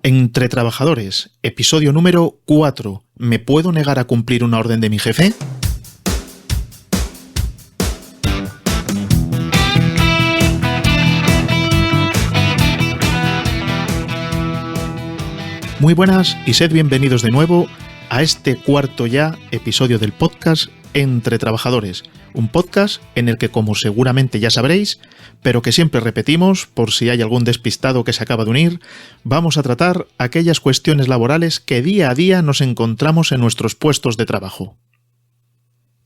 Entre trabajadores, episodio número 4. ¿Me puedo negar a cumplir una orden de mi jefe? Muy buenas y sed bienvenidos de nuevo a este cuarto ya episodio del podcast Entre Trabajadores, un podcast en el que, como seguramente ya sabréis, pero que siempre repetimos por si hay algún despistado que se acaba de unir, vamos a tratar aquellas cuestiones laborales que día a día nos encontramos en nuestros puestos de trabajo.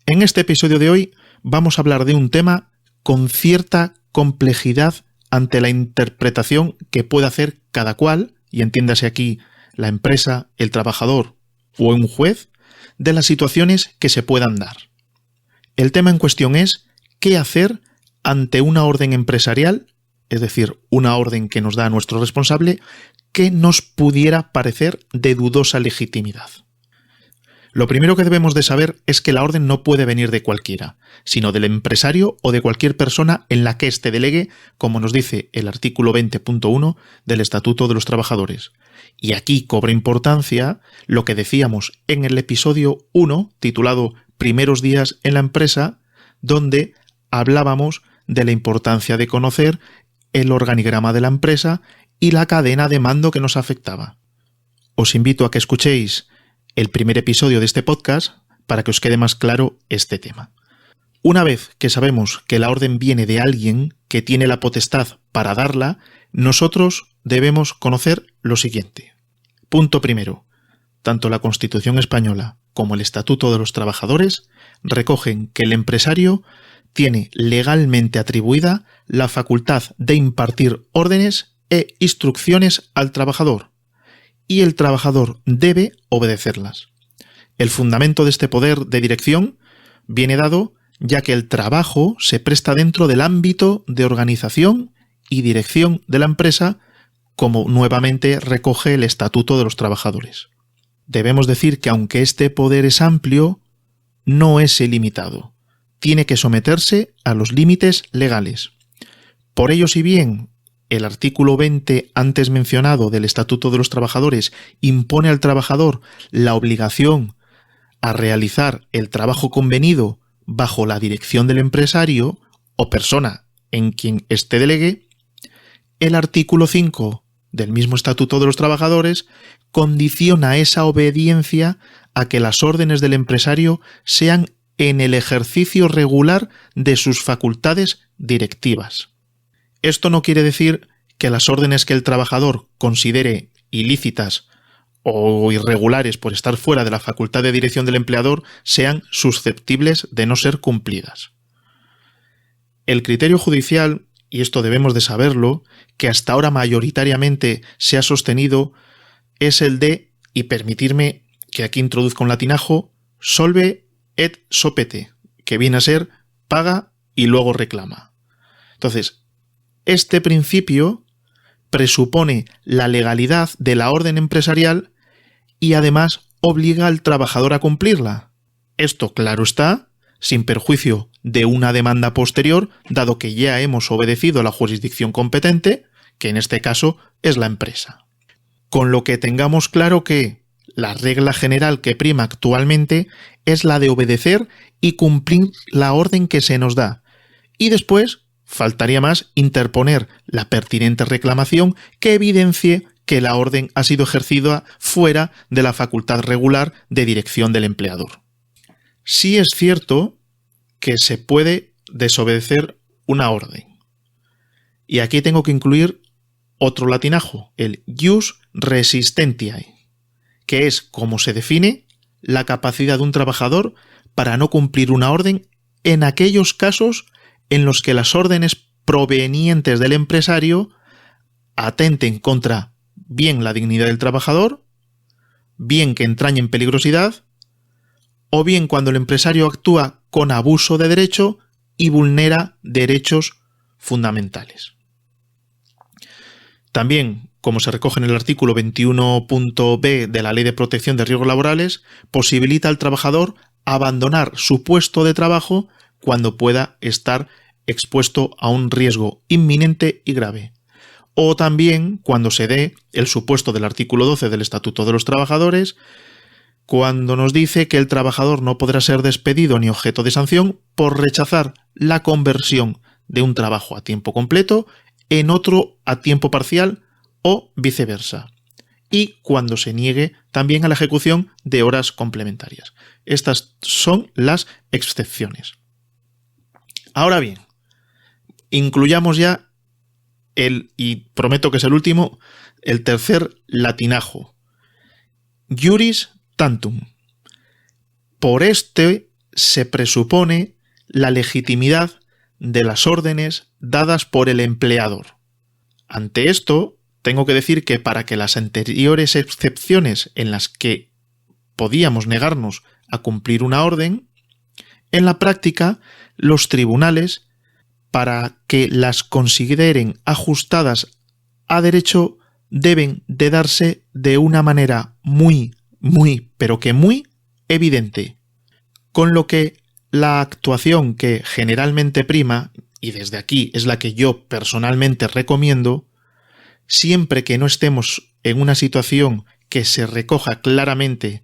En este episodio de hoy vamos a hablar de un tema con cierta complejidad ante la interpretación que puede hacer cada cual, y entiéndase aquí la empresa, el trabajador o un juez, de las situaciones que se puedan dar. El tema en cuestión es qué hacer ante una orden empresarial, es decir, una orden que nos da nuestro responsable, que nos pudiera parecer de dudosa legitimidad. Lo primero que debemos de saber es que la orden no puede venir de cualquiera, sino del empresario o de cualquier persona en la que éste delegue, como nos dice el artículo 20.1 del Estatuto de los Trabajadores. Y aquí cobra importancia lo que decíamos en el episodio 1, titulado Primeros días en la empresa, donde hablábamos de la importancia de conocer el organigrama de la empresa y la cadena de mando que nos afectaba. Os invito a que escuchéis el primer episodio de este podcast para que os quede más claro este tema. Una vez que sabemos que la orden viene de alguien que tiene la potestad para darla, nosotros debemos conocer lo siguiente. Punto primero. Tanto la Constitución española como el Estatuto de los Trabajadores recogen que el empresario tiene legalmente atribuida la facultad de impartir órdenes e instrucciones al trabajador, y el trabajador debe obedecerlas. El fundamento de este poder de dirección viene dado ya que el trabajo se presta dentro del ámbito de organización y dirección de la empresa, como nuevamente recoge el Estatuto de los Trabajadores. Debemos decir que aunque este poder es amplio, no es ilimitado. Tiene que someterse a los límites legales. Por ello, si bien el artículo 20 antes mencionado del Estatuto de los Trabajadores impone al trabajador la obligación a realizar el trabajo convenido bajo la dirección del empresario o persona en quien éste delegue, el artículo 5 del mismo Estatuto de los Trabajadores condiciona esa obediencia a que las órdenes del empresario sean en el ejercicio regular de sus facultades directivas. Esto no quiere decir que las órdenes que el trabajador considere ilícitas o irregulares por estar fuera de la facultad de dirección del empleador sean susceptibles de no ser cumplidas. El criterio judicial, y esto debemos de saberlo, que hasta ahora mayoritariamente se ha sostenido, es el de, y permitirme que aquí introduzca un latinajo, solve et sopete, que viene a ser paga y luego reclama. Entonces, este principio presupone la legalidad de la orden empresarial y además obliga al trabajador a cumplirla. Esto, claro está, sin perjuicio de una demanda posterior, dado que ya hemos obedecido a la jurisdicción competente, que en este caso es la empresa. Con lo que tengamos claro que la regla general que prima actualmente es la de obedecer y cumplir la orden que se nos da. Y después, faltaría más interponer la pertinente reclamación que evidencie que la orden ha sido ejercida fuera de la facultad regular de dirección del empleador. Sí es cierto que se puede desobedecer una orden. Y aquí tengo que incluir otro latinajo, el ius resistentiae, que es como se define la capacidad de un trabajador para no cumplir una orden en aquellos casos en los que las órdenes provenientes del empresario atenten contra bien la dignidad del trabajador, bien que entrañen peligrosidad, o bien cuando el empresario actúa con abuso de derecho y vulnera derechos fundamentales. También, como se recoge en el artículo 21.b de la Ley de Protección de Riesgos Laborales, posibilita al trabajador abandonar su puesto de trabajo cuando pueda estar expuesto a un riesgo inminente y grave, o también cuando se dé el supuesto del artículo 12 del Estatuto de los Trabajadores, cuando nos dice que el trabajador no podrá ser despedido ni objeto de sanción por rechazar la conversión de un trabajo a tiempo completo en otro a tiempo parcial o viceversa, y cuando se niegue también a la ejecución de horas complementarias. Estas son las excepciones. Ahora bien, incluyamos ya y prometo que es el último, el tercer latinajo. Iuris tantum. Por este se presupone la legitimidad de las órdenes dadas por el empleador. Ante esto, tengo que decir que para que las anteriores excepciones en las que podíamos negarnos a cumplir una orden, en la práctica, los tribunales, para que las consideren ajustadas a derecho, deben de darse de una manera muy evidente. Con lo que la actuación que generalmente prima, y desde aquí es la que yo personalmente recomiendo, siempre que no estemos en una situación que se recoja claramente,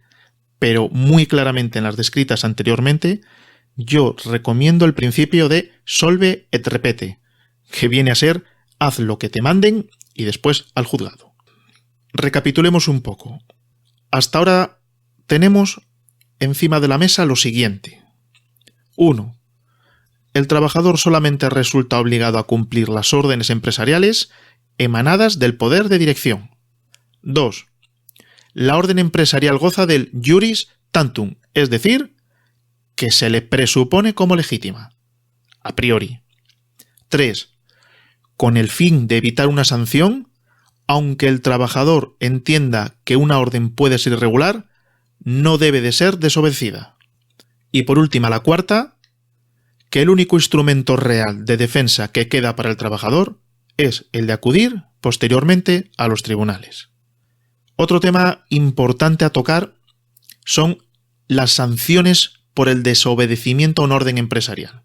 pero muy claramente en las descritas anteriormente, yo recomiendo el principio de solve et repete, que viene a ser haz lo que te manden y después al juzgado. Recapitulemos un poco. Hasta ahora tenemos encima de la mesa lo siguiente. 1. El trabajador solamente resulta obligado a cumplir las órdenes empresariales emanadas del poder de dirección. 2. La orden empresarial goza del iuris tantum, es decir, que se le presupone como legítima, a priori. 3. Con el fin de evitar una sanción, aunque el trabajador entienda que una orden puede ser irregular, no debe de ser desobedecida. Y por última, la cuarta, que el único instrumento real de defensa que queda para el trabajador es el de acudir posteriormente a los tribunales. Otro tema importante a tocar son las sanciones por el desobedecimiento a una orden empresarial.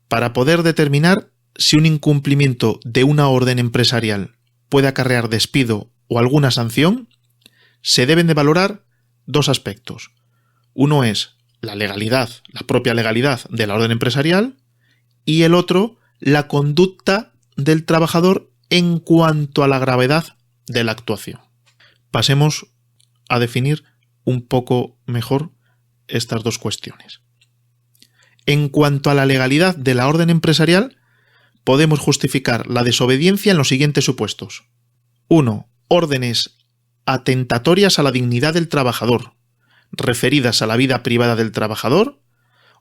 Para poder determinar si un incumplimiento de una orden empresarial puede acarrear despido o alguna sanción, se deben de valorar dos aspectos. Uno es la legalidad, la propia legalidad de la orden empresarial, y el otro, la conducta del trabajador en cuanto a la gravedad de la actuación. Pasemos a definir un poco mejor estas dos cuestiones. En cuanto a la legalidad de la orden empresarial, podemos justificar la desobediencia en los siguientes supuestos. 1. Órdenes atentatorias a la dignidad del trabajador, referidas a la vida privada del trabajador,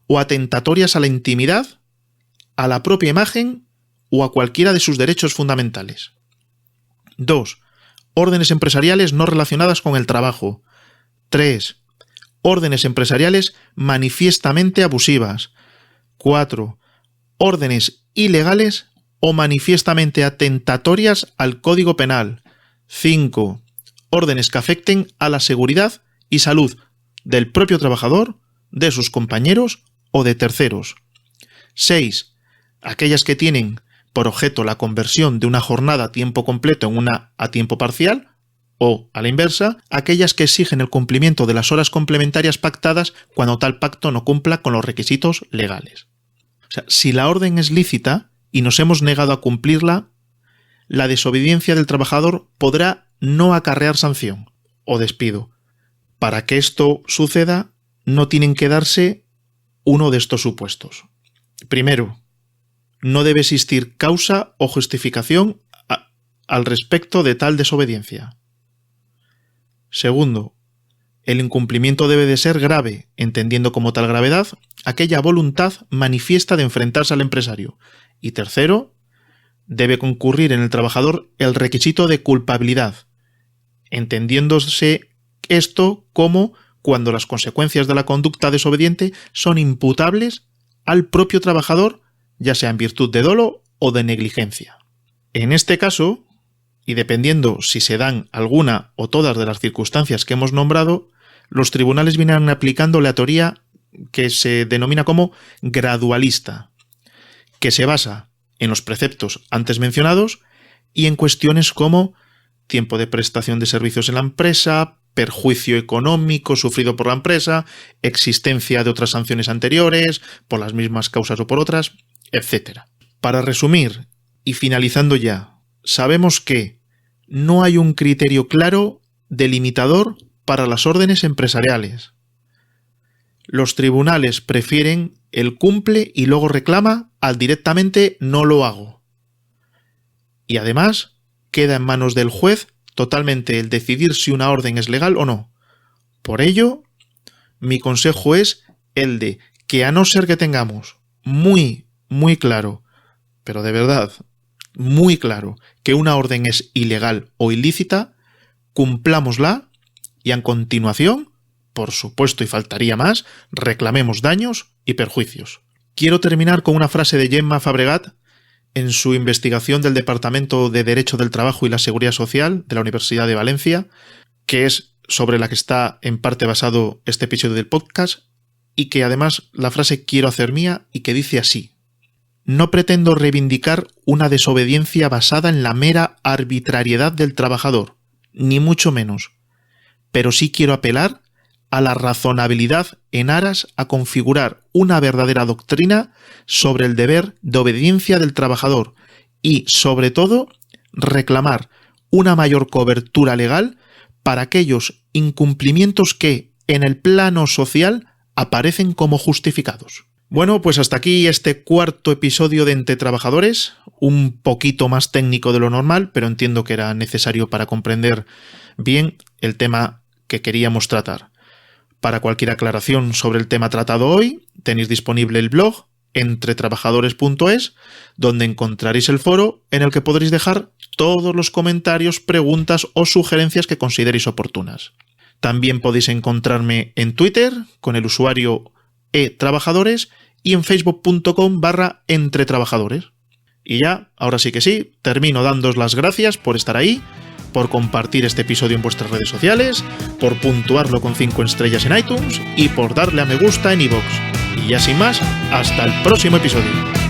o atentatorias a la intimidad, a la propia imagen o a cualquiera de sus derechos fundamentales. 2. Órdenes empresariales no relacionadas con el trabajo. 3. Órdenes empresariales manifiestamente abusivas. 4. Órdenes ilegales o manifiestamente atentatorias al Código Penal. 5. Órdenes que afecten a la seguridad y salud del propio trabajador, de sus compañeros o de terceros. 6. Aquellas que tienen por objeto la conversión de una jornada a tiempo completo en una a tiempo parcial, o, a la inversa, aquellas que exigen el cumplimiento de las horas complementarias pactadas cuando tal pacto no cumpla con los requisitos legales. O sea, si la orden es lícita y nos hemos negado a cumplirla, la desobediencia del trabajador podrá no acarrear sanción o despido. Para que esto suceda, no tienen que darse uno de estos supuestos. Primero, no debe existir causa o justificación al respecto de tal desobediencia. Segundo, el incumplimiento debe de ser grave, entendiendo como tal gravedad aquella voluntad manifiesta de enfrentarse al empresario. Y tercero, debe concurrir en el trabajador el requisito de culpabilidad, entendiéndose esto como cuando las consecuencias de la conducta desobediente son imputables al propio trabajador, ya sea en virtud de dolo o de negligencia. En este caso, y dependiendo si se dan alguna o todas de las circunstancias que hemos nombrado, los tribunales vienen aplicando la teoría que se denomina como gradualista, que se basa en los preceptos antes mencionados y en cuestiones como tiempo de prestación de servicios en la empresa, perjuicio económico sufrido por la empresa, existencia de otras sanciones anteriores, por las mismas causas o por otras, etc. Para resumir y finalizando ya, sabemos que no hay un criterio claro delimitador para las órdenes empresariales. Los tribunales prefieren el cumple y luego reclama al directamente no lo hago. Y además queda en manos del juez totalmente el decidir si una orden es legal o no. Por ello, mi consejo es el de que a no ser que tengamos muy claro, pero de verdad muy claro, que una orden es ilegal o ilícita, cumplámosla y a continuación, por supuesto y faltaría más, reclamemos daños y perjuicios. Quiero terminar con una frase de Gemma Fabregat en su investigación del Departamento de Derecho del Trabajo y la Seguridad Social de la Universidad de Valencia, que es sobre la que está en parte basado este episodio del podcast, y que además la frase quiero hacer mía y que dice así: no pretendo reivindicar una desobediencia basada en la mera arbitrariedad del trabajador, ni mucho menos, pero sí quiero apelar a la razonabilidad en aras a configurar una verdadera doctrina sobre el deber de obediencia del trabajador y, sobre todo, reclamar una mayor cobertura legal para aquellos incumplimientos que, en el plano social, aparecen como justificados. Bueno, pues hasta aquí este cuarto episodio de Entre Trabajadores, un poquito más técnico de lo normal, pero entiendo que era necesario para comprender bien el tema que queríamos tratar. Para cualquier aclaración sobre el tema tratado hoy, tenéis disponible el blog entretrabajadores.es, donde encontraréis el foro en el que podréis dejar todos los comentarios, preguntas o sugerencias que consideréis oportunas. También podéis encontrarme en Twitter con el usuario etrabajadores y en facebook.com/entretrabajadores. Y ya, ahora sí que sí, termino dándoos las gracias por estar ahí, por compartir este episodio en vuestras redes sociales, por puntuarlo con 5 estrellas en iTunes y por darle a me gusta en iVoox. Y ya sin más, hasta el próximo episodio.